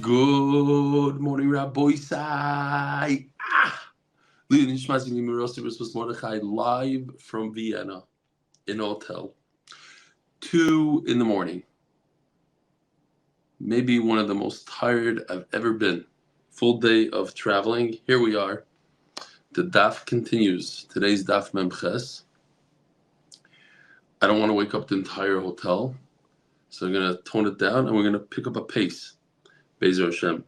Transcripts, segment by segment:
Good morning, Rabbi Sai. Live from Vienna in a hotel. 2 in the morning. Maybe one of the most tired I've ever been. Full day of traveling. Here we are. The Daf continues. Today's Daf Memches. I don't want to wake up the entire hotel, so I'm going to tone it down and we're going to pick up a pace. Be'ezer Hashem.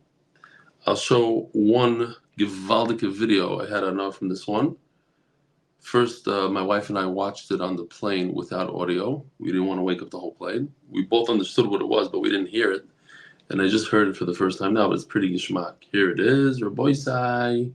I'll show one gewaldige video I had enough from this one. First, my wife and I watched it on the plane without audio. We didn't want to wake up the whole plane. We both understood what it was, but we didn't hear it. And I just heard it for the first time now, but it's pretty geschmack. Here it is, Rabbi Sai.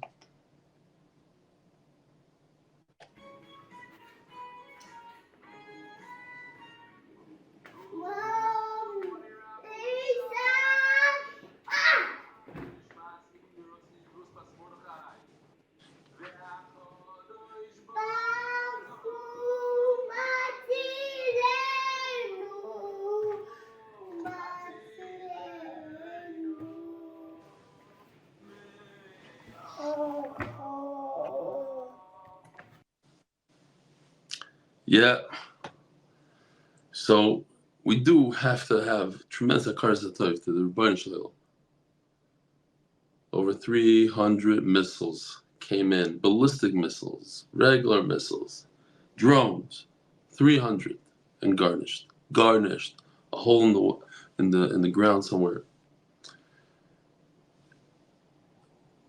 Yeah, so we do have to have tremendous akaras hatov to the Rebbeinu Shalom. Over 300 missiles came in, ballistic missiles, regular missiles, drones, 300, and garnished, a hole in the ground somewhere.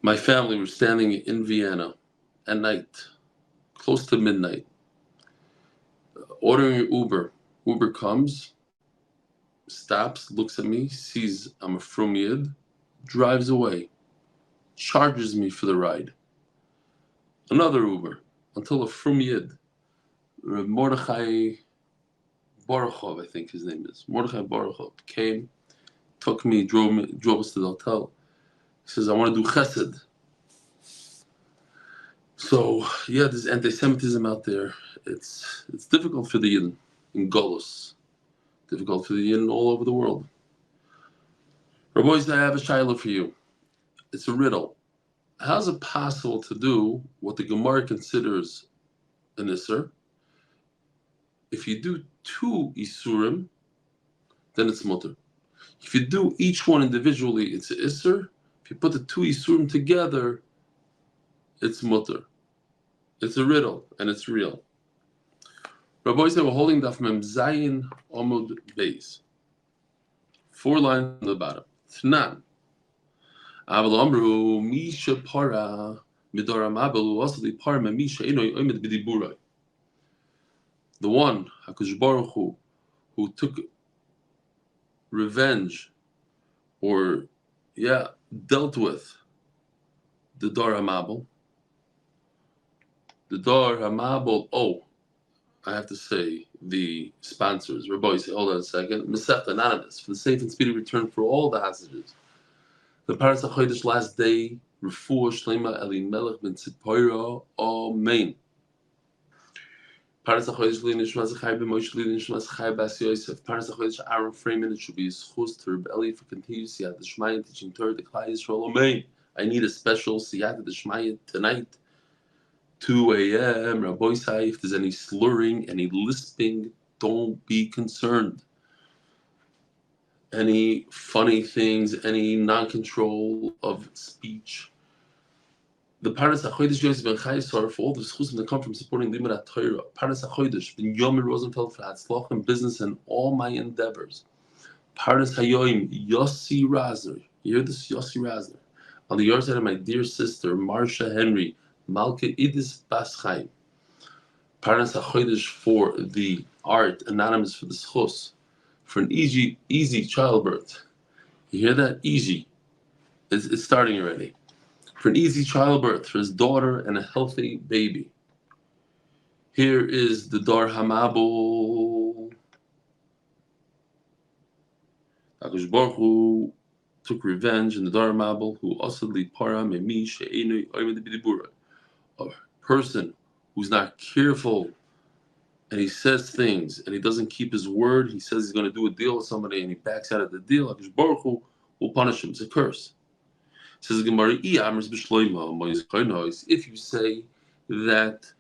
My family were standing in Vienna at night, close to midnight. Ordering an Uber. Uber comes, stops, looks at me, sees I'm a frum yid, drives away, charges me for the ride. Another Uber, until a frum yid, Mordechai Baruchov, I think his name is. Mordechai Baruchov came, took me, drove us to the hotel. He says, I want to do chesed. So, yeah, there's antisemitism out there. It's difficult for the Yidden in Golus. Difficult for the Yidden all over the world. Rabbi, I have a shayla for you. It's a riddle. How's it possible to do what the Gemara considers an Isser? If you do 2 Isurim, then it's mutter. If you do each one individually, it's an Isser. If you put the 2 Isurim together, it's mutter. It's a riddle, and it's real. Rabbi said we're holding Daf Mem Zayin Amud Beis. 4 lines on the bottom. Tnan. Aval Amru Misha Para Midora Mabelu Asli Para Misha Inoy Omed Bidiburai. The one HaKadosh Baruch Hu who took revenge, or dealt with the Dar HaMabel. The Dar HaMabel. Oh, I have to say the sponsors. Rabbi, hold on a second. Masech Anonymous for the safe and speedy return for all the hostages. The Paras HaChodesh last day. Rafua Shlema Elimlech Ben Tzipora. Amen. Paras HaChodesh Li Nishmas Chai B'Moshe Li Nishmas Chai Bas Yosef. Paras HaChodesh Ahron Fraiman. It should be zechus to Reb Eli for continuous siyadta dishmaya teaching Torah to Klal Yisroel. Amen. I need a special siyadta dishmaya tonight. 2 a.m. Rabbi Sai, if there's any slurring, any lisping, don't be concerned. Any funny things, any non-control of speech. The Paras HaChodesh Yosef Ben Chaya Sara for all the zchusim that come from supporting limud HaTorah. Paras HaChodesh Binyomin Rosenfeld for hatzlacha and business and all my endeavours. Paras HaYoim Yossi Rosner. You hear this? Yossi Rosner. On the yard side of my dear sister Marsha Henry. Malka Idis Bas Chaim. Paras HaChodesh for the art, anonymous for the zchus, for an easy childbirth. You hear that? Easy. It's starting already. For an easy childbirth, for his daughter and a healthy baby. Here is the Dar HaMabel. HaKadosh Baruch Hu took revenge in the Dar HaMabel, who asadli para memi she'enoi oimed b'diburah. A person who's not careful and he says things and he doesn't keep his word, he says he's going to do a deal with somebody and he backs out of the deal, HaKadosh Baruch Hu We'll punish him. It's a curse. Says the Gemara, if you say that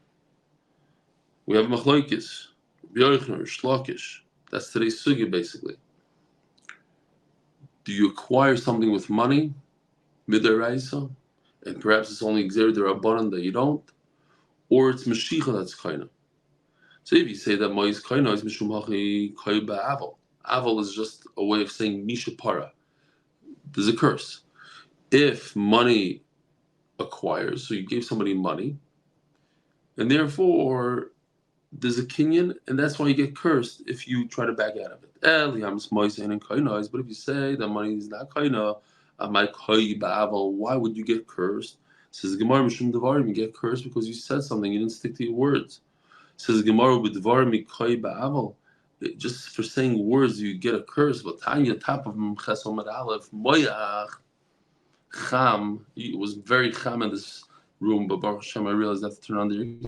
we have machlokes, B'yochner, Shlakish, that's today's sugya basically. Do you acquire something with money, midaraisa, and perhaps it's only Gzer D'Rabbanan that you don't, or it's Mashicha that's kaina? So if you say that Mois kaina is Mishum Hachi Kai Ba'aval, Aval is just a way of saying Misha Para. There's a curse. If money acquires, so you gave somebody money, and therefore there's a kinyan, and that's why you get cursed if you try to back out of it. But if you say that money is not kaina, why would you get cursed? Says Gemara, Mishum Devarim, you get cursed because you said something, you didn't stick to your words. Says Gemara, B'Devarim Kai Ba'aval, just for saying words you get a curse. But Tanya, top of Amud Aleph, Moyach Cham, it was very cham in this room, but Baruch Hashem, I realized I have to turn on the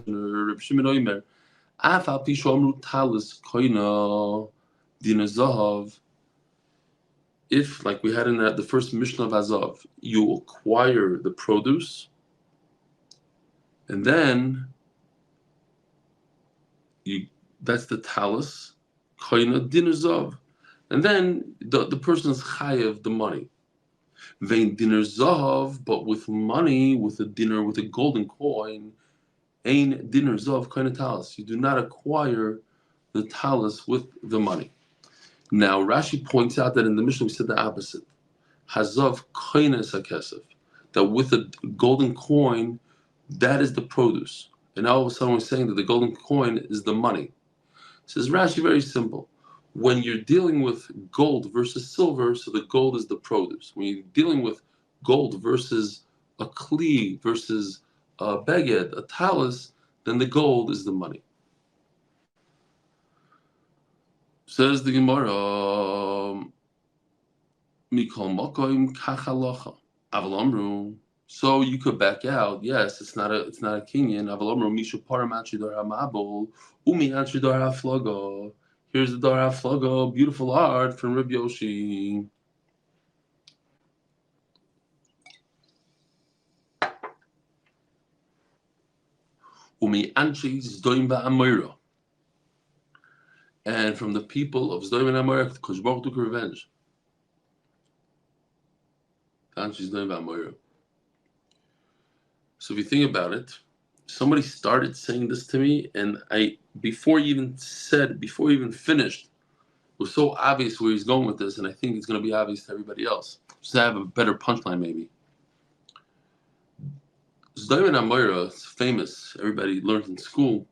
Reb Shimon Oimer. Afal Pishu Amru Talis Koina Dina Zahav. If, like we had in the first Mishnah of Azav, you acquire the produce, and then that's the talis, Koina Dina Zahav, and then the person is chayav the money. Vein dinner zahav, but with money, with a dinner, with a golden coin, ain dinner zahav kind of talis. You do not acquire the talis with the money. Now Rashi points out that in the Mishnah we said the opposite. Hazav koines hakesef, that with a golden coin, that is the produce. And now all of a sudden we're saying that the golden coin is the money. Says Rashi, very simple. When you're dealing with gold versus silver, so the gold is the produce. When you're dealing with gold versus a kli versus a beged, a talis, then the gold is the money. Says the Gemara, Mikol Mokoim Kachalacha Avalamru. So you could back out. Yes, it's not a kinyan. Avalamru Misha Paramachidor Hamabol Umi Anchidor Haflogo. Here's the Dar HaFlago, beautiful art from Reb Yossi. Umi Anchi Zdoim Ba'amira. And from the people of Zdoim and Amira, Kosh Baruch took revenge. Anchi Zdoim Ba'amira. So if you think about it, somebody started saying this to me, and before he even finished, it was so obvious where he's going with this, and I think it's going to be obvious to everybody else. Just to have a better punchline, maybe. Zdoim and Amira is famous. Everybody learned in school.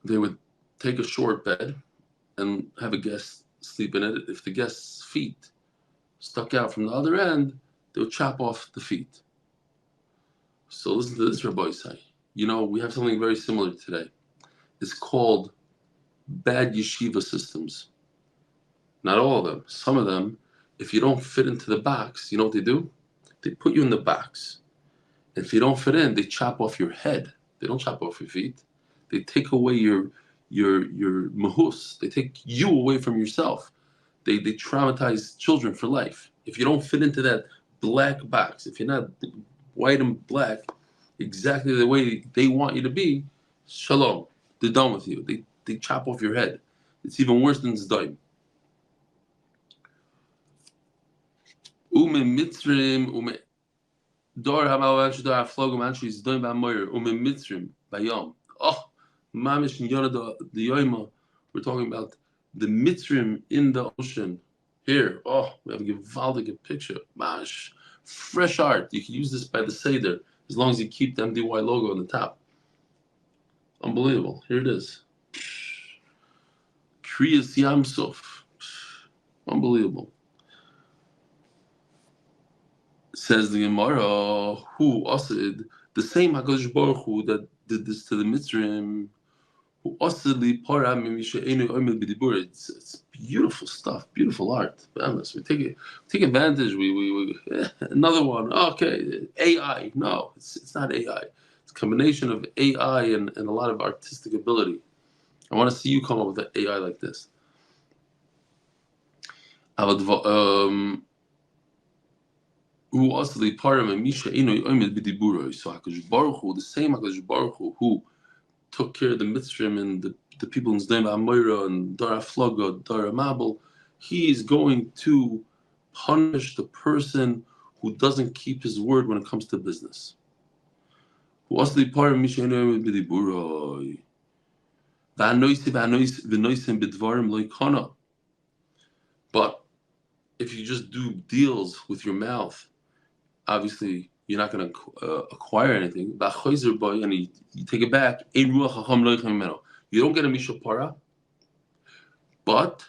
They would take a short bed and have a guest sleep in it. If the guest's feet stuck out from the other end, they would chop off the feet. So listen to this, Rabbi Isai. You know, we have something very similar today. It's called bad yeshiva systems. Not all of them. Some of them, if you don't fit into the box, you know what they do? They put you in the box. And if you don't fit in, they chop off your head. They don't chop off your feet. They take away your mahus. They take you away from yourself. They traumatize children for life. If you don't fit into that black box, if you're not white and black, exactly the way they want you to be, shalom, they're done with you. They chop off your head. It's even worse than Zdaim. Mitzrim, Dor Hamawanch Dor Haflogum Anshi Zdaim Ba'amoyer, Mitzrim, Bayom. Oh, Mamish and Yonah the Yoima. We're talking about the Mitzrim in the ocean. Here, we have a gewaldige picture. Mash. Fresh art. You can use this by the Seder as long as you keep the MDY logo on the top. Unbelievable. Here it is. Kriyas Yamsuf. Unbelievable. Says the Gemara, who asid, the same HaKadosh Baruch Hu that did this to the Mitzrim, who asidli para mimishe'enu oimel b'dibur. It's beautiful stuff, beautiful art. We take advantage. We another one. Okay, AI. No, it's not AI. It's a combination of AI and a lot of artistic ability. I want to see you come up with an AI like this. Who also the param and Misha Eno Omed Bidiburo. So HaKadosh Baruch Hu, the same HaKadosh Baruch Hu who took care of the Mitzrim and the people in Zdem Amoira and Dara Floga, Dara Mabel, he is going to punish the person who doesn't keep his word when it comes to business. Who also the param Misha Eno Omed Bidiburo. But if you just do deals with your mouth, obviously you're not going to acquire anything. And you take it back. You don't get a mishapara, but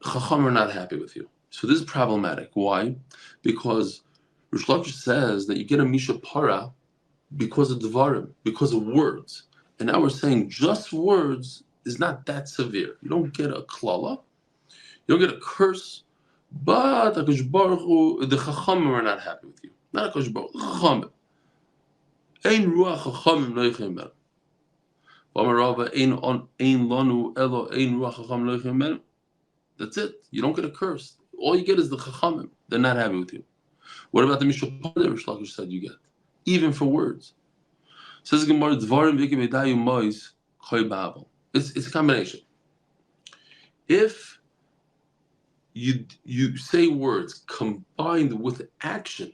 chacham are not happy with you. So this is problematic. Why? Because Rish Lakish says that you get a mishapara because of dvarim, because of words. And now we're saying just words is not that severe. You don't get a klala, you don't get a curse, but HaKadosh Baruch Hu, the chachamim are not happy with you. Not HaKadosh Baruch Hu, chachamim. Ein ruach chachamim loichem ben. V'amarava ein lanu elo ein ruach chachamim loichem ben. That's it. You don't get a curse. All you get is the chachamim. They're not happy with you. What about the mishapar that Rish Lakish said you get? Even for words. Says Gemara, dvarim v'ike v'dayu mois choy ba'avel. It's a combination. If you say words combined with action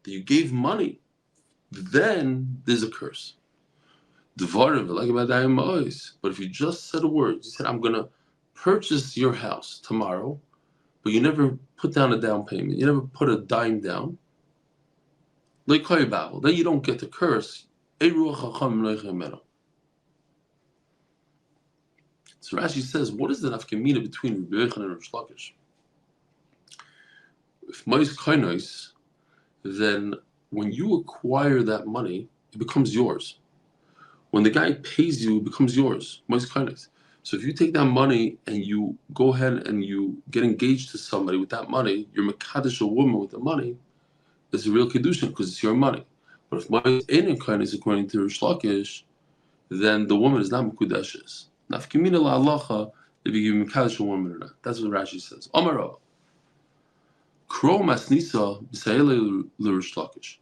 that you gave money, then there's a curse. But if you just said a word, you said, I'm going to purchase your house tomorrow, but you never put down a down payment, you never put a dime down, then you don't get the curse. So Rashi says, what is the nafkamina between Reb Elchanan and Rish Lakish? If mois kainos, then when you acquire that money, it becomes yours. When the guy pays you, it becomes yours. Mois kainos. So if you take that money and you go ahead and you get engaged to somebody with that money, you're mekadosh a woman with the money, it's a real kedushin because it's your money. But if mois ein kainos, according to Rish Lakish, then the woman is not mekudeshes. Nafkamina la'alacha, if you give mekadosh a woman or not. That's what Rashi says. Amarav. Kro masnisa b'sayele l'Rish Lakish.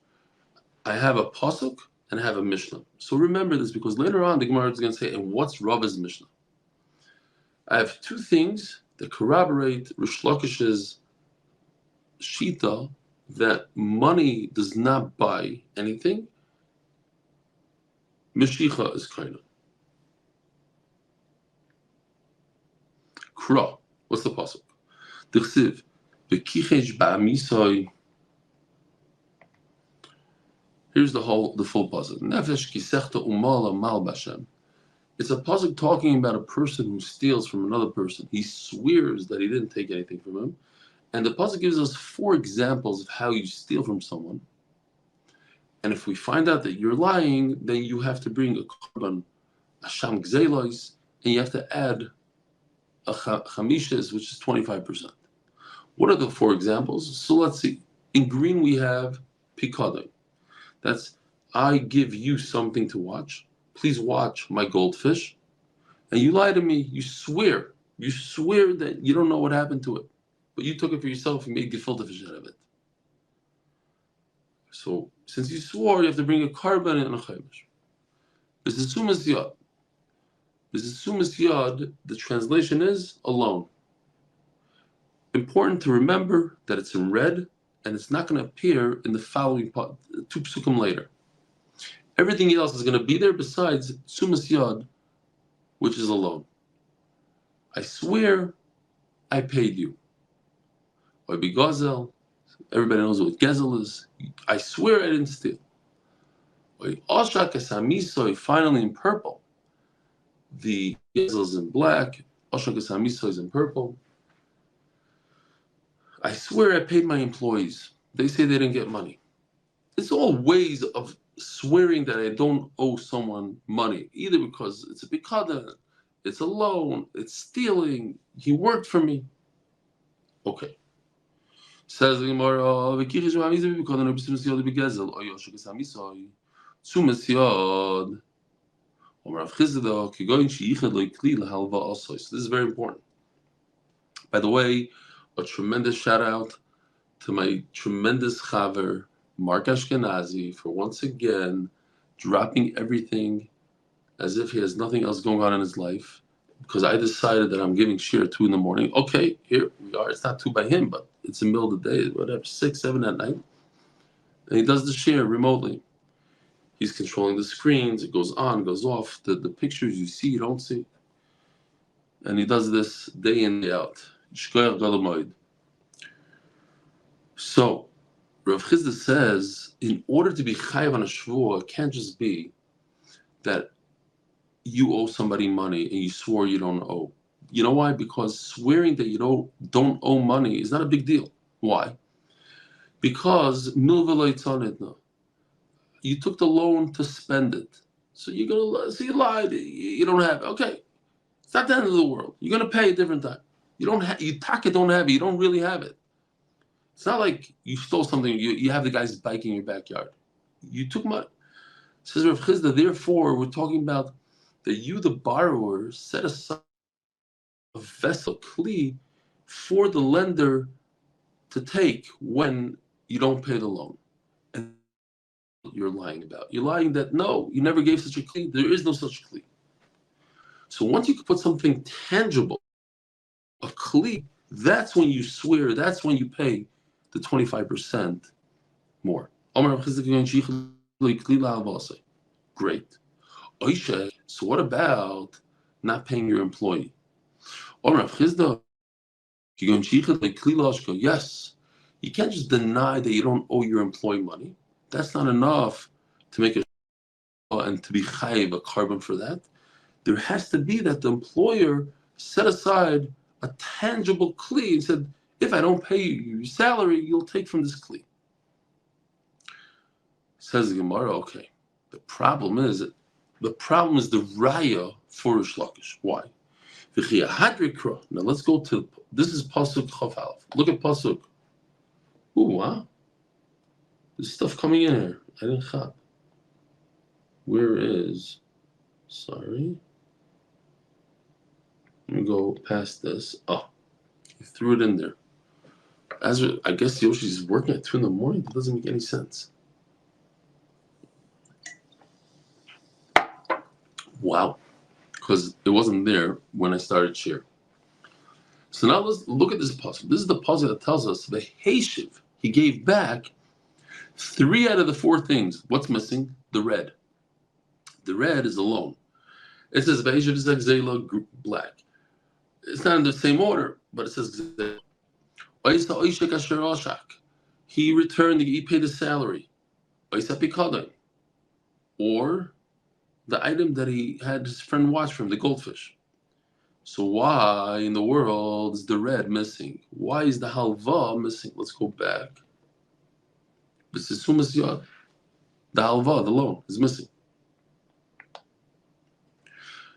I have a pasuk and I have a mishnah. So remember this because later on the Gemara is going to say, and what's Rava's mishnah? I have two things that corroborate Rish Lakish's shita that money does not buy anything. Meshicha is kind of. Kra. What's the pasuk? Dichsiv. Here's the full pasuk. Nefesh kisechta umala mal bashem. It's a pasuk talking about a person who steals from another person. He swears that he didn't take anything from him, and the pasuk gives us 4 examples of how you steal from someone. And if we find out that you're lying, then you have to bring a korban, a sham gzelos, and you have to add a chamishes, which is 25%. What are the 4 examples? So let's see. In green we have pikadon. That's, I give you something to watch. Please watch my goldfish. And you lie to me. You swear. You swear that you don't know what happened to it. But you took it for yourself and made gefilte fish out of it. So since you swore, you have to bring a korban and a chaimish. This is sumas yad. This is sumas yad. The translation is alone. Important to remember that it's in red and it's not going to appear in the following 2 psukim later. Everything else is going to be there besides sumas yad, which is alone. I swear I paid you. Or be gazel. Everybody knows what gezel is. I swear I didn't steal. Or oshak esamisoy, finally in purple. The gezel is in black. Oshak esamisoy is in purple. I swear I paid my employees. They say they didn't get money. It's all ways of swearing that I don't owe someone money, either because it's a pikadon, it's a loan, it's stealing, he worked for me. Okay. Says the Gemara, so this is very important. By the way, a tremendous shout out to my tremendous chaver, Mark Ashkenazi, for once again dropping everything as if he has nothing else going on in his life. Because I decided that I'm giving shir at 2 in the morning. Okay, here we are. It's not 2 by him, but it's the middle of the day, whatever, 6, 7 at night. And he does the shir remotely. He's controlling the screens. It goes on, goes off. The pictures you see, you don't see. And he does this day in, day out. So, Rav Chizda says, in order to be chayav on a shvuah, it can't just be that you owe somebody money and you swore you don't owe. You know why? Because swearing that you don't owe money is not a big deal. Why? Because you took the loan to spend it. So you're gonna you lied, you don't have it. Okay. It's not the end of the world. You're gonna pay a different time. You don't have you don't have it, you don't really have it. It's not like you stole something, you have the guy's bike in your backyard. You took money. Says Rav Chizda, therefore we're talking about that you, the borrower, set aside a vessel, kli, for the lender to take when you don't pay the loan. And you're lying about. You're lying that, no, you never gave such a kli. There is no such kli. So once you can put something tangible, a kli, that's when you swear, that's when you pay the 25% more. Great. So what about not paying your employee? Yes, you can't just deny that you don't owe your employee money. That's not enough to make a and to be chayiv a carbon for that. There has to be that the employer set aside a tangible kli and said, if I don't pay you your salary, you'll take from this kli. Says the Gemara, okay. The problem is the raya for Rish Lakish. Why? Now let's go to, this is Pasuk Chav Aleph. Look at Pasuk. Ooh, wow. There's stuff coming in here. I didn't chap. Where is, sorry. Let me go past this. Oh, he threw it in there. I guess Yoshi's working at 2 in the morning. That doesn't make any sense. Wow. Because it wasn't there when I started share. So now let's look at this puzzle. This is the puzzle that tells us the Heshiv, he gave back 3 out of the 4 things. What's missing? The red. The red is the loan. It says Heshiv is like black. It's not in the same order, but it says he returned, he paid his salary. Or the item that he had his friend watch from, the goldfish. So why in the world is the red missing? Why is the halva missing? Let's go back. The halva, the loan, is missing.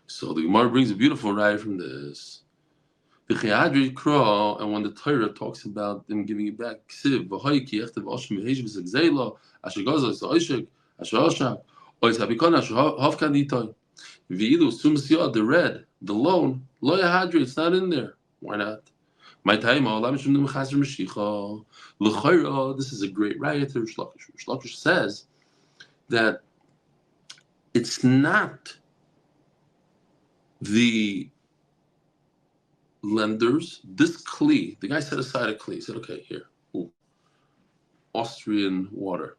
So the Gemara brings a beautiful raya from this. And when the Torah talks about them giving it back, the red, the loan, it's not in there. Why not? This is a great raya to Rish Lakish. Rish Lakish says that it's not the lenders, this kli, the guy set aside a kli. He said, okay, here, Austrian water.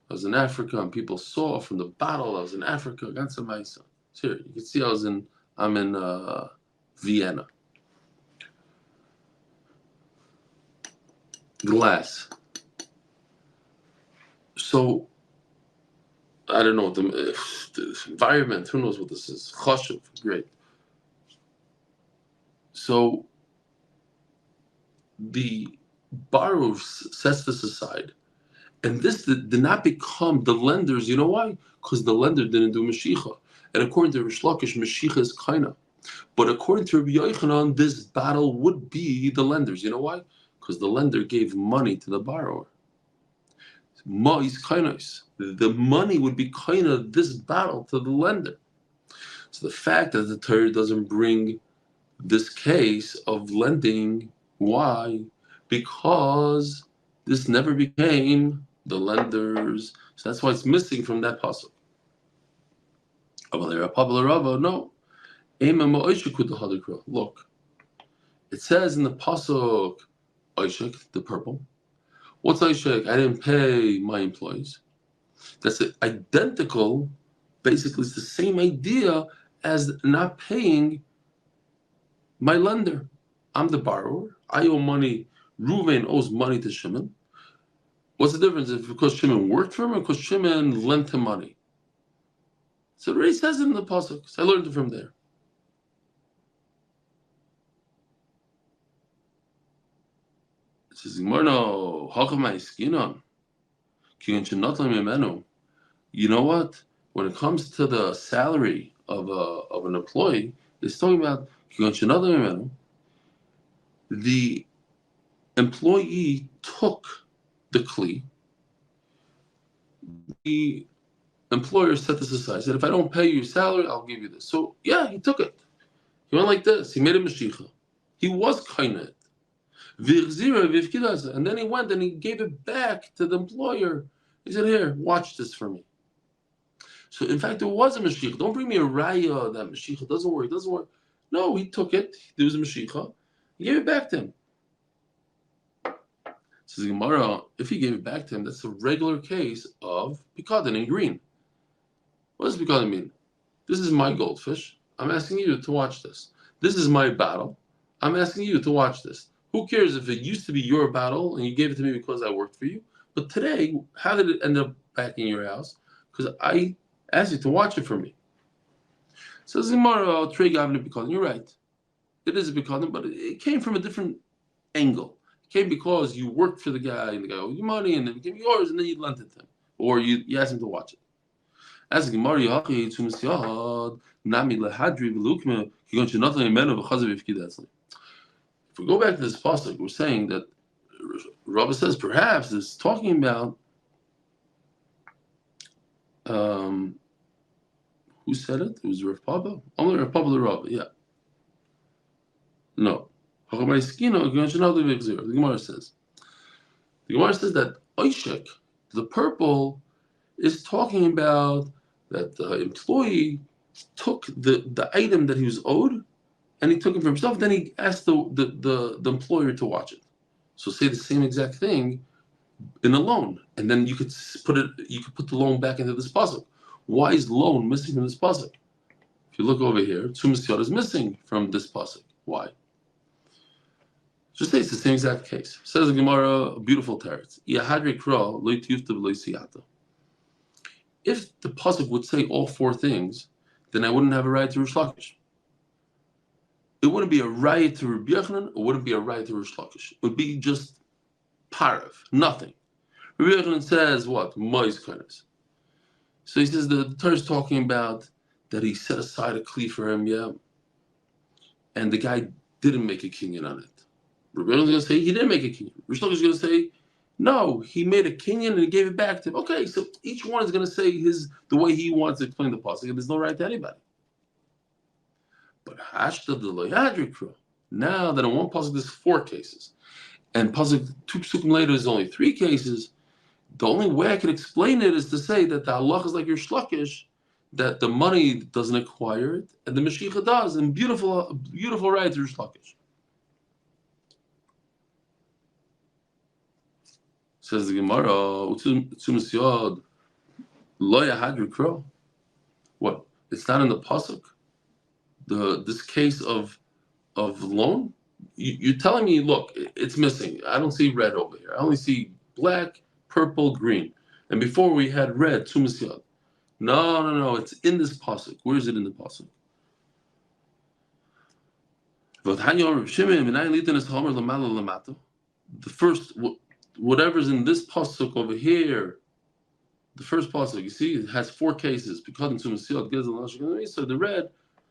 I was in Africa and people saw from the bottle I was in Africa. Got some ice. Here, you can see I'm in Vienna. Glass. So I don't know the environment. Who knows what this is? Chashuv, great. So the borrower sets this aside. And this did not become the lenders. You know why? Because the lender didn't do Mashiach. And according to Rish Lakish, Mashiach is kaina. But according to Rabbi Yochanan, this battle would be the lenders. You know why? Because the lender gave money to the borrower. Ma'is kainos. The money would be kaina this battle to the lender. So the fact that the Torah doesn't bring this case of lending. Why? Because this never became the lenders. So that's why it's missing from that pasuk. No. Look, it says in the pasuk, Oishek, the purple. What's Oishek? I didn't pay my employees. That's identical. Basically, it's the same idea as not paying my lender. I'm the borrower. I owe money. Reuven owes money to Shimon. What's the difference? If because Shimon worked for him or because Shimon lent him money? So it already says it in the pasuk. So I learned it from there. It says, you know what? When it comes to the salary of an employee, it's talking about the employee took the kli. The employer set this aside. Said, if I don't pay you your salary, I'll give you this. So yeah, he took it. He went like this. He made a mashicha. He was kainet. And then he went and he gave it back to the employer. He said, here, watch this for me. So in fact, there was a mashicha. Don't bring me a raya that mashicha doesn't work. It doesn't work. No, he took it. There was a mashicha. He gave it back to him. Says Gemara, if he gave it back to him, that's a regular case of pikadon in green. What does pikadon mean? This is my goldfish. I'm asking you to watch this. This is my battle. I'm asking you to watch this. Who cares if it used to be your battle and you gave it to me because I worked for you? But today, how did it end up back in your house? Because I asked you to watch it for me. Says Gemara, you're right. It is a pikadon, but it came from a different angle. It came because you worked for the guy and the guy owed you money and then it became yours and then you lent it to him. Or you asked him to watch it. As Gemara, if we go back to this pasuk, we're saying that Rabbi says perhaps it's talking about who said it? It was Rav Papa? Only Rav Papa the Rabbi, yeah. No. The Gemara says that Oishek, the purple, is talking about that the employee took the item that he was owed and he took it for himself, then he asked the employer to watch it. So say the same exact thing in a loan, and then you could put the loan back into this pasuk. Why is loan missing from this pasuk? If you look over here, siyadta is missing from this pasuk. Why? Just say it's the same exact case. Says the Gemara, a beautiful teretz. If the pasuk would say all four things, then I wouldn't have a right to Rish Lakish. It wouldn't be a right to Reb Elchanan. It wouldn't be a right to Rish Lakish. It would be just parav, nothing. Reb Elchanan says what? Mois kindness. So he says the Torah is talking about that he set aside a kli for him, yeah, and the guy didn't make a kinyan on it. Reb Elchanan is going to say he didn't make a kinyan. Rish Lakish is going to say no, he made a kinyan and he gave it back to him. Okay, so each one is going to say the way he wants to explain the pasuk, and there's no right to anybody. But now that in one pasuk there's four cases, and pasuk two psukim later is only three cases, the only way I can explain it is to say that the halacha is like your shlukish, that the money doesn't acquire it, and the mashiach does, and beautiful right to your shlukish. Says the Gemara, what? It's not in the pasuk. This case of loan. You're telling me, look, it's missing. I don't see red over here. I only see black, purple, green. And before we had red, tumas yod. No. It's in this pasuk. Where is it in the pasuk? The first, whatever's in this pasuk over here, the first pasuk, you see, it has four cases. So the red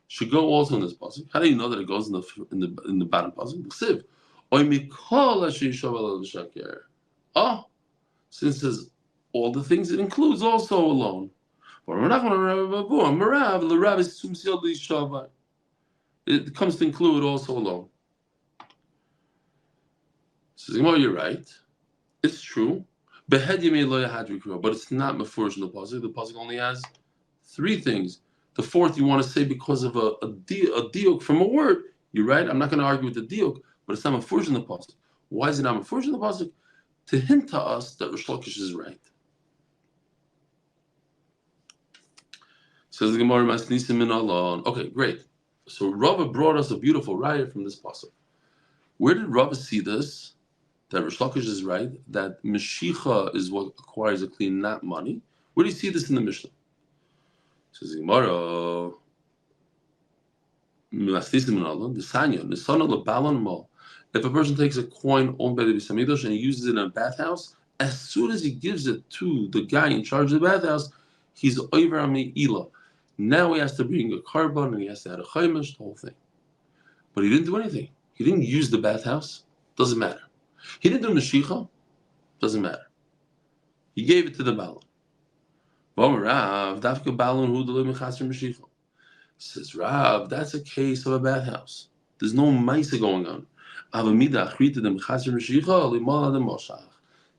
should go also in this pasuk. How do you know that it goes in the bottom pasuk? Since it says all the things, it includes also a loan. It comes to include also a loan. Says, well, you're right. It's true. But it's not mefurish in the pasuk. The pasuk only has three things. The fourth you want to say because of a diuk from a word. You're right. I'm not going to argue with the diuk, but it's not mefurish in the pasuk. Why is it not mefurish in the pasuk? To hint to us that Rish Lakish is right. Says the Gemara, Masnisim in Allah. Okay, great. So Rava brought us a beautiful raya from this pasuk. Where did Rava see this? That Rish Lakish is right, that Meshicha is what acquires a clean, not money. Where do you see this in the Mishnah? Says the Gemara, if a person takes a coin owned by the Beis Hamikdash and he uses it in a bathhouse, as soon as he gives it to the guy in charge of the bathhouse, he's over on Eli. Now he has to bring a carbon and he has to add a chaimish, the whole thing. But he didn't do anything. He didn't use the bathhouse. Doesn't matter. He didn't do Meshicha. Doesn't matter. He gave it to the Balan. Says Rav, that's a case of a bathhouse. There's no Maisa going on.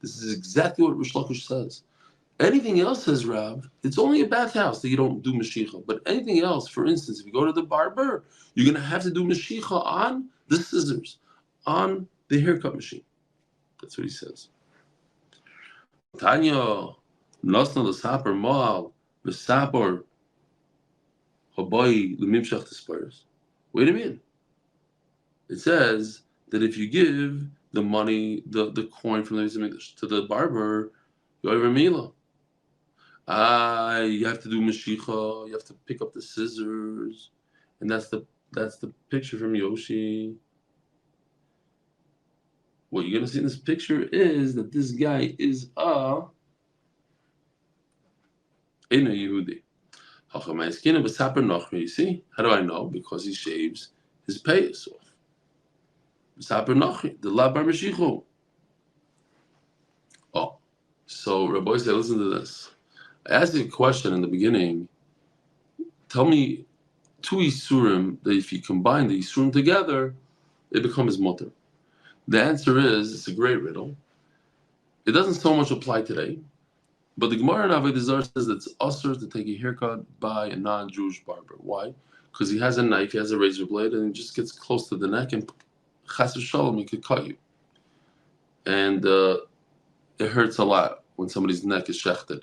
This is exactly what Rish Lakish says. Anything else, says Rav, it's only a bathhouse that you don't do Meshicha. But anything else, for instance, if you go to the barber, you're going to have to do Meshicha on the scissors, on the haircut machine. That's what he says. Tanya, Nosna l'saper moal, l'saper habai l'mimshach t'sparis. Wait a minute. It says that if you give the money, the coin from the Beis Hamikdash to the barber, you over mila. You have to do Meshicha, you have to pick up the scissors, and that's the picture from Yossi. What you're going to see in this picture is that this guy is a Yehudi. You see? How do I know? Because he shaves his payas off. Oh, so Rabbi said, listen to this. I asked you a question in the beginning. Tell me two Isurim that if you combine the Isurim together, it becomes mutter. The answer is, it's a great riddle. It doesn't so much apply today, but the Gemara in Avodah Zarah says that it's usher to take a haircut by a non-Jewish barber. Why? Because he has a knife, he has a razor blade, and it just gets close to the neck, and chas v'shalom, he could cut you. And it hurts a lot when somebody's neck is shechted.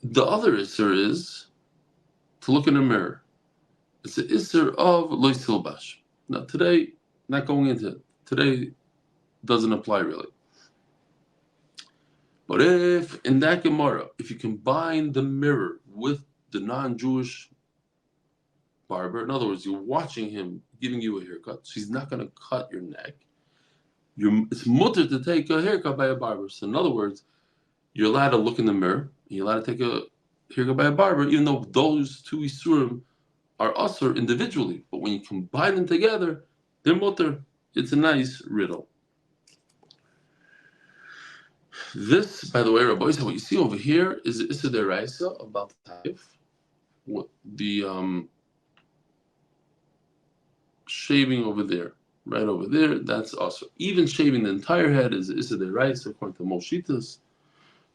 The other isser is to look in a mirror. It's the isser of lo silbash. Now today, not going into it. Today doesn't apply really. But if in that Gemara, if you combine the mirror with the non-Jewish barber, in other words, you're watching him giving you a haircut, so he's not going to cut your neck. It's mutter to take a haircut by a barber. So in other words, you're allowed to look in the mirror, and you're allowed to take a haircut by a barber, even though those two isurim are usur individually. But when you combine them together, they're mutter. It's a nice riddle. This, by the way, Rabbi, what you see over here is the Issa Deraisa about the shaving over there, right over there. That's also even shaving the entire head is the Issa Deraisa according to Moshitas.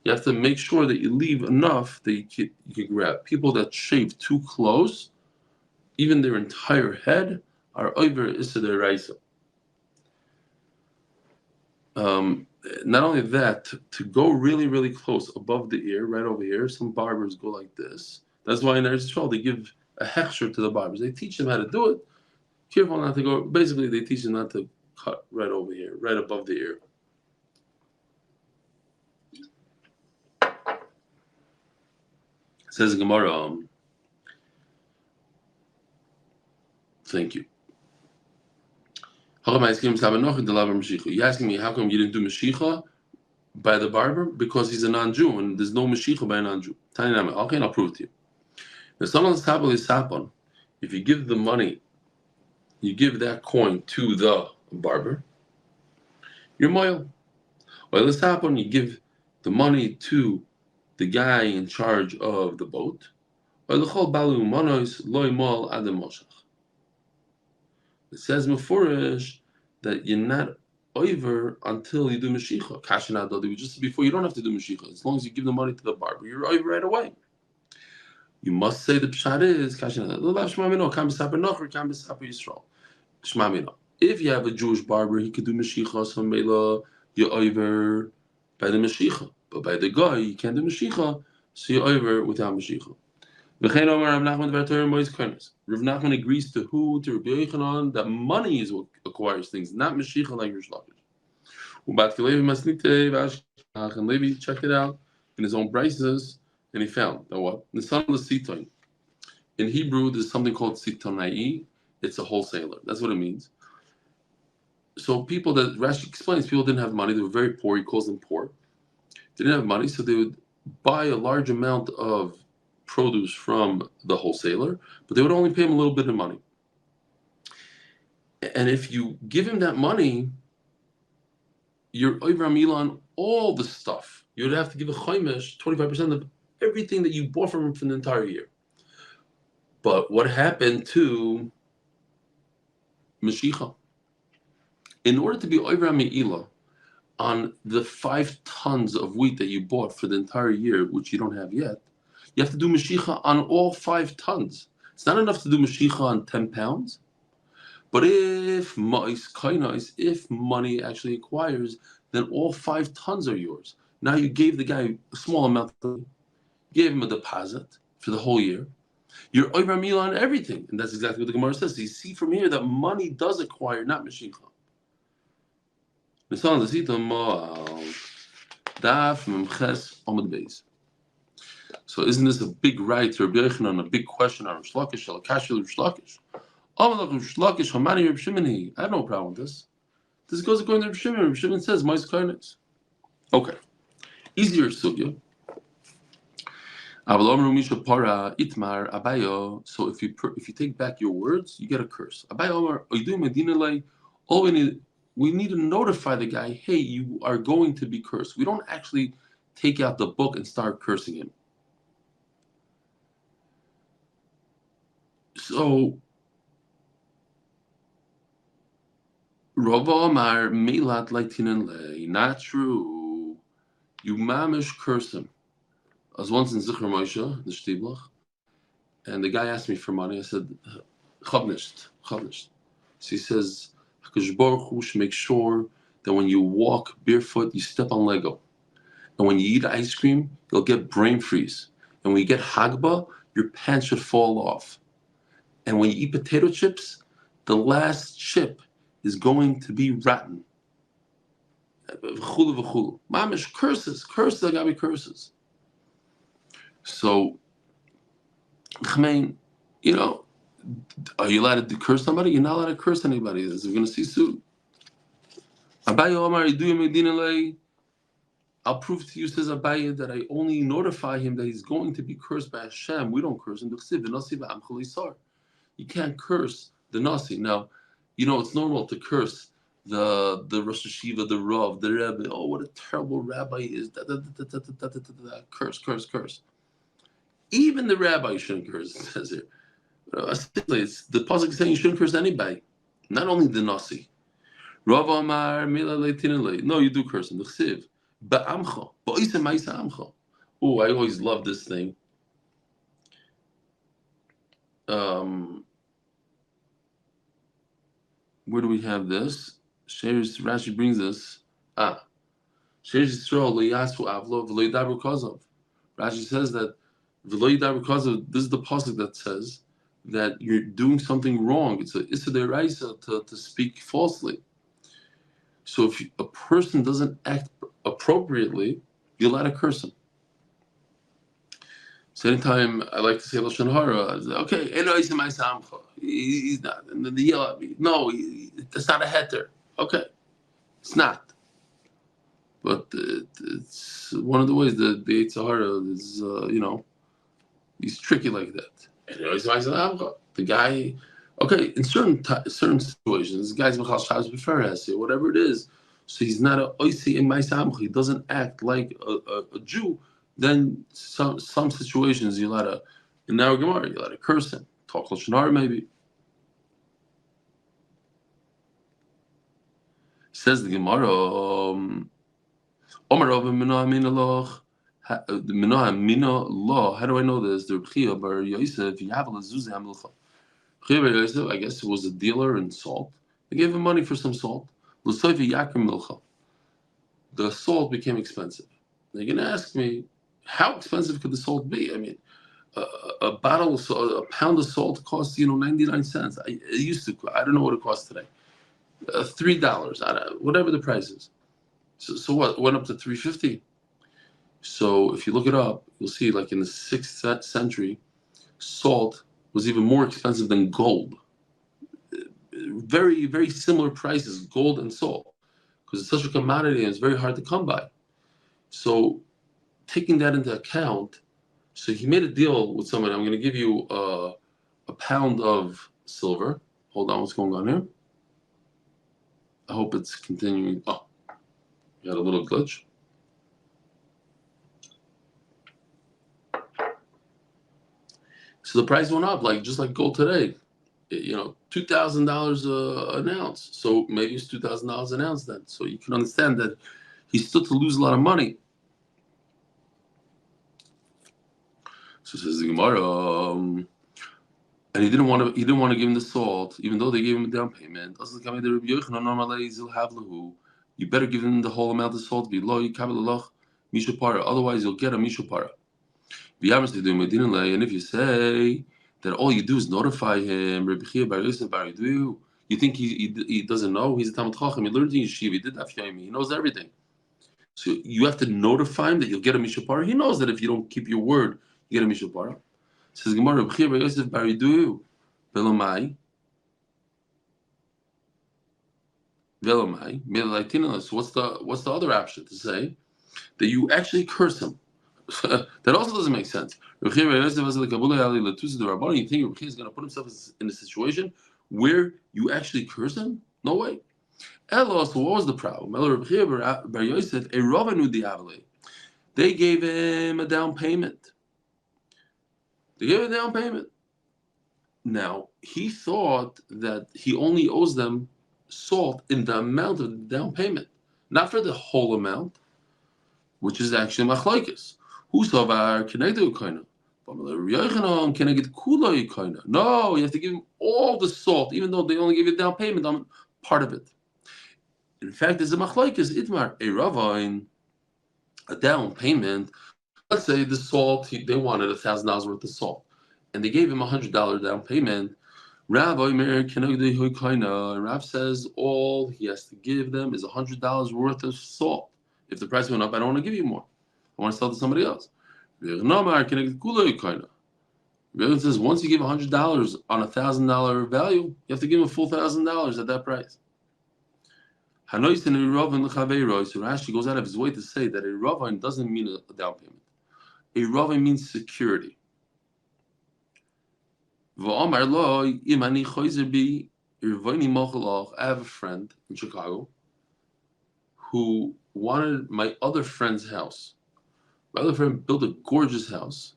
You have to make sure that you leave enough that you can grab. People that shave too close, even their entire head, are over Issa Deraisa. Not only that, to go really, really close above the ear, right over here, some barbers go like this. That's why in Eretz Yisrael they give a hechsher to the barbers. They teach them how to do it. Careful not to go. Basically, they teach them not to cut right over here, right above the ear. It says Gemara. Thank you. You're asking me how come you didn't do Mashicha by the barber? Because he's a non-Jew and there's no Mashicha by a non-Jew. Okay, and I'll prove it to you. If you give the money, you give that coin to the barber, you're moil. Or let's you give the money to the guy in charge of the boat. It says mufurish that you're not over until you do Mashiach. Kashin Adodi, just before you don't have to do Mashiach. As long as you give the money to the barber, you're over right away. You must say the pshat is Kashin Adodi. If you have a Jewish barber, he could do Mashiach, so Mela, you're over by the Mashiach. But by the guy, you can't do Mashiach, so you're over without Mashiach. Rav Nachman agrees to who? To Rabbi Elchanan, that money is what acquires things, not Mashiach like Rish Lakish. And Levi checked it out in his own brises, and he found that what? The son of the Siton. In Hebrew, there's something called Sitonai. It's a wholesaler. That's what it means. So people that Rashi explains, people didn't have money. They were very poor. He calls them poor. They didn't have money, so they would buy a large amount of produce from the wholesaler, but they would only pay him a little bit of money. And if you give him that money, you're over on all the stuff. You would have to give a chaimish 25% of everything that you bought from him for the entire year. But what happened to Mashiach? In order to be over Me'ila on the 5 tons of wheat that you bought for the entire year, which you don't have yet, you have to do Mashiach on all 5 tons. It's not enough to do Mashiach on 10 pounds. But if money actually acquires, then all 5 tons are yours. Now you gave the guy a small amount, gave him a deposit for the whole year. You're over Mila on everything. And that's exactly what the Gemara says. So you see from here that money does acquire, not Mashiach. Daf Amud Beis. So isn't this a big right to Rabbi Elchanan, a big question on Rish Lakish, Rish Lakish? I have no problem with this. This goes according to Reb Shimon. Reb Shimon says, "Mais kindness." Okay, easier sugya. So if you take back your words, you get a curse. We need to notify the guy, hey, you are going to be cursed. We don't actually take out the book and start cursing him. So Rava Amar Milat Laitinen Le, not true. You mamish curse him. I was once in Zechus, the Shtiblach, and the guy asked me for money. I said, Chavnisht. So he says, HaKadosh Baruch Hu should make sure that when you walk barefoot, you step on Lego. And when you eat ice cream, you'll get brain freeze. And when you get Hagba, your pants should fall off. And when you eat potato chips, the last chip is going to be rotten. Mamish curses, Agabi curses. So, Chmein, are you allowed to curse somebody? You're not allowed to curse anybody. As we're going to see soon. I'll prove to you, says Abaye, that I only notify him that he's going to be cursed by Hashem. We don't curse him. You can't curse the Nasi. Now, it's normal to curse the Rosh Hashiva, the Rav, the Rebbe. Oh, what a terrible rabbi he is. Curse. Even the rabbi shouldn't curse, it says here. It's the pasuk is saying you shouldn't curse anybody, not only the Nasi. Rav Amar Mila Leitinale. No, you do curse him. The Chsiv. Ba'amcha. Ba'isa Ma'isa Amcha. Oh, I always love this thing. Where do we have this? Rashi brings us. Rashi says that this is the pasuk that says that you're doing something wrong. It's a issa deraisa to speak falsely. So if a person doesn't act appropriately, you're allowed to curse him. So anytime I like to say Lashon Hara, I say, okay, he's not. And then they yell at me. No, that's not a heter. Okay, it's not. But it's one of the ways that the Yetzer Hara is, he's tricky like that. The guy, okay, in certain situations, this guy's Mechal Shabbos B'Feres, whatever it is, so he's not a Oisi in Ma'isa. He doesn't act like a Jew. Then some situations you're allowed to In our Gemara, you let it curse him. Talk Lashon Hara maybe. Says the Gemara, Omar Rabbi Minah Minaloch, Minah Minah, how do I know this? The Rechia bar Yosef, Yavel Zuzi Amilcha. Rechia bar Yosef, I guess, was a dealer in salt. They gave him money for some salt. L'soifi Yakim Milcha. The salt became expensive. They're going to ask me, how expensive could the salt be? I mean, a bottle of salt, a pound of salt costs 99 cents. It used to. I don't know what it costs today. $3, whatever the price is. So what? It went up to $3.50. So if you look it up, you'll see like in the 6th century, salt was even more expensive than gold. Very, very similar prices, gold and salt, because it's such a commodity and it's very hard to come by. So taking that into account, so he made a deal with somebody. I'm going to give you a pound of silver. Hold on, what's going on here? I hope it's continuing. Oh, you had a little glitch. So the price went up, just like gold today. $2,000 an ounce. So maybe it's $2,000 an ounce then. So you can understand that he stood to lose a lot of money. So says the Gemara, and he didn't want to give him the salt, even though they gave him a down payment. You better give him the whole amount of salt. Otherwise, you'll get a mishupara. And if you say that all you do is notify him, you think he doesn't know? He's a Talmid Chacham. He learned in yeshiva. He did Daf Yomi. He knows everything. So you have to notify him that you'll get a mishupara. He knows that if you don't keep your word, you get a mishupara. Says Gemara, Yosef Baridu, Velamai. So what's the other option to say? That you actually curse him. That also doesn't make sense. You think Rebbe is going to put himself in a situation where you actually curse him? No way. So what was the problem? They gave him a down payment. Now, he thought that he only owes them salt in the amount of the down payment, not for the whole amount, which is actually machlokes. No, you have to give him all the salt, even though they only give you a down payment on part of it. In fact, there's a machlokes itmar a ravine, a down payment. Let's say the salt, they wanted $1,000 worth of salt, and they gave him $100 down payment. Rav says all he has to give them is $100 worth of salt. If the price went up, I don't want to give you more. I want to sell to somebody else. Rav says once you give $100 on $1,000 value, you have to give him a full $1,000 at that price. So Rashi goes out of his way to say that a ravine doesn't mean a down payment. A ravine means security. I have a friend in Chicago who wanted my other friend's house. My other friend built a gorgeous house,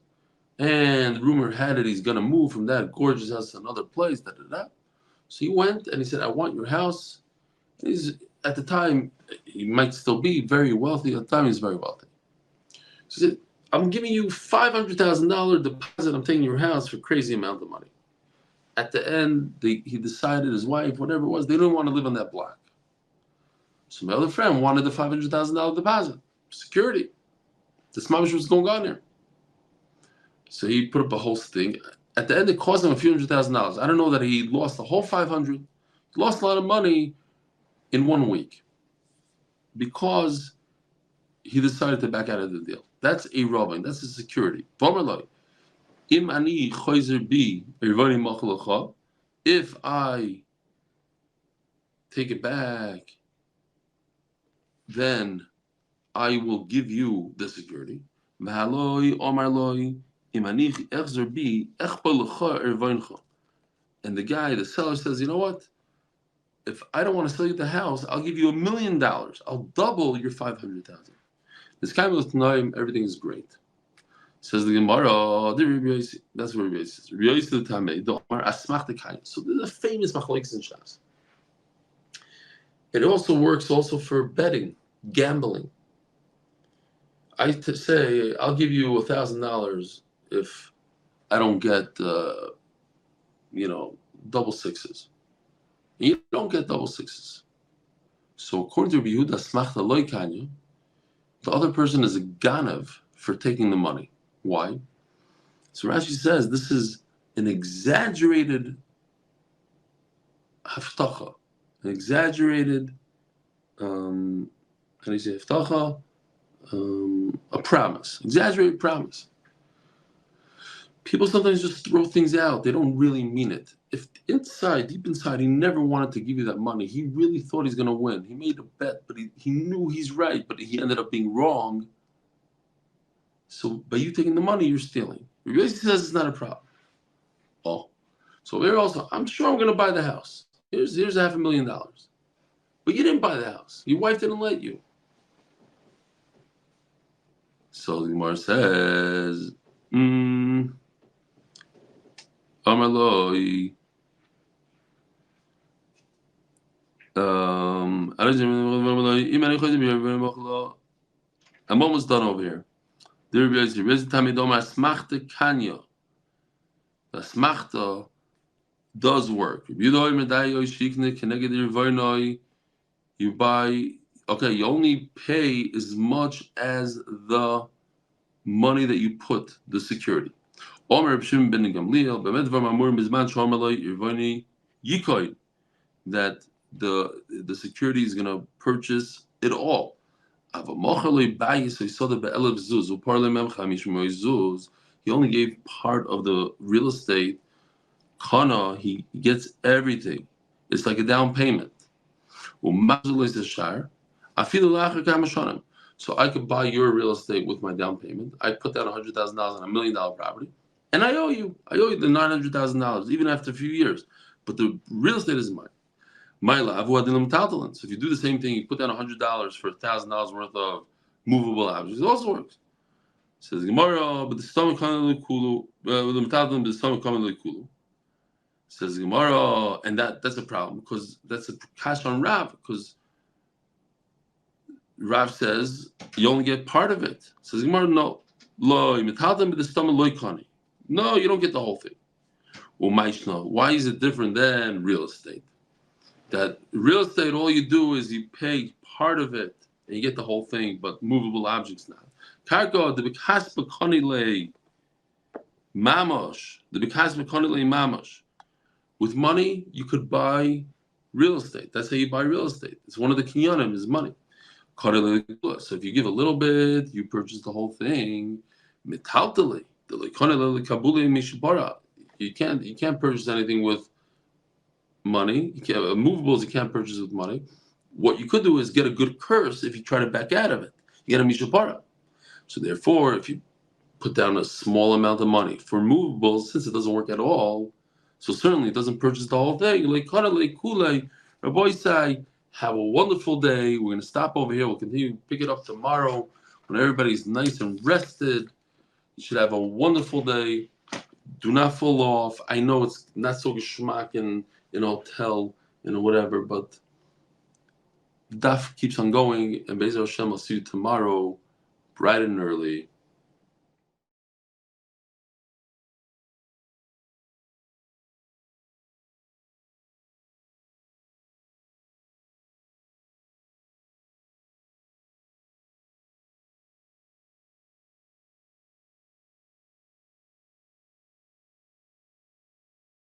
and rumor had it he's going to move from that gorgeous house to another place. So he went and he said, I want your house. And at the time, he might still be very wealthy. At the time, he's very wealthy. So he said, I'm giving you $500,000 deposit. I'm taking your house for a crazy amount of money. At the end, he decided, his wife, whatever it was, they didn't want to live on that block. So my other friend wanted the $500,000 deposit, security. The smamish was going on there. So he put up a whole thing. At the end, it cost him a few $100,000. I don't know that he lost the whole 500. He lost a lot of money in 1 week because he decided to back out of the deal. That's a robbing. That's a security. If I take it back, then I will give you the security. And the guy, the seller, says, you know what? If I don't want to sell you the house, I'll give you $1 million. I'll double your $500,000. This guy was denying everything is great. Says the Gemara, that's where Rabbi Yossi says. Rabbi Yossi the Tamei, the Omar Asmachta Kain. So there's a famous machlokes in Shas. It also works also for betting, gambling. I say, I'll give you $1,000 if I don't get, double sixes. You don't get double sixes. So according to Rabbi Yehuda Asmachta Loi Kanya, the other person is a ganav for taking the money. Why? So Rashi says this is an exaggerated haftacha, an exaggerated, how do you say haftacha? A promise, exaggerated promise. People sometimes just throw things out. They don't really mean it. If deep inside, he never wanted to give you that money. He really thought he's going to win. He made a bet, but he knew he's right, but he ended up being wrong. So by you taking the money, you're stealing. He says it's not a problem. Oh, so there also, I'm sure I'm going to buy the house. Here's $500,000. But you didn't buy the house. Your wife didn't let you. So the Gemara says, Amaloi. I'm almost done over here. The smachta does work. You buy, okay, you only pay as much as the money that you put, the security. That the security is going to purchase it all. He only gave part of the real estate. Kana, he gets everything. It's like a down payment. So I could buy your real estate with my down payment. I put down $100,000 on $1 million property, and I owe you the $900,000 even after a few years. But the real estate is mine. So if you do the same thing, you put down $100 for $1,000 worth of movable objects. It also works. It says Gemara, but the stomach kulu, the stomach kulu. Says Gemara, and that's a problem because that's a kash on Rav, because Rav says you only get part of it. Says Gemara, no, no, you don't get the whole thing. Why is it different than real estate? That real estate, all you do is you pay part of it and you get the whole thing, but movable objects not. Kargo, the bikas bekonile mamosh, the bikas bekonile mamosh. With money, you could buy real estate. That's how you buy real estate. It's one of the kinyanim is money. So if you give a little bit, you purchase the whole thing. Metaltali, you can't purchase anything with money. Movables you can't purchase with money. What you could do is get a good curse if you try to back out of it. You get a mishapara. So therefore, if you put down a small amount of money for movables, since it doesn't work at all, so certainly it doesn't purchase the whole thing. Rabbi say, have a wonderful day. We're going to stop over here. We'll continue to pick it up tomorrow when everybody's nice and rested. You should have a wonderful day. Do not fall off. I know it's not so geschmack in a hotel, whatever, but the daf keeps on going, and Be'ez Hashem, I'll see you tomorrow, bright and early.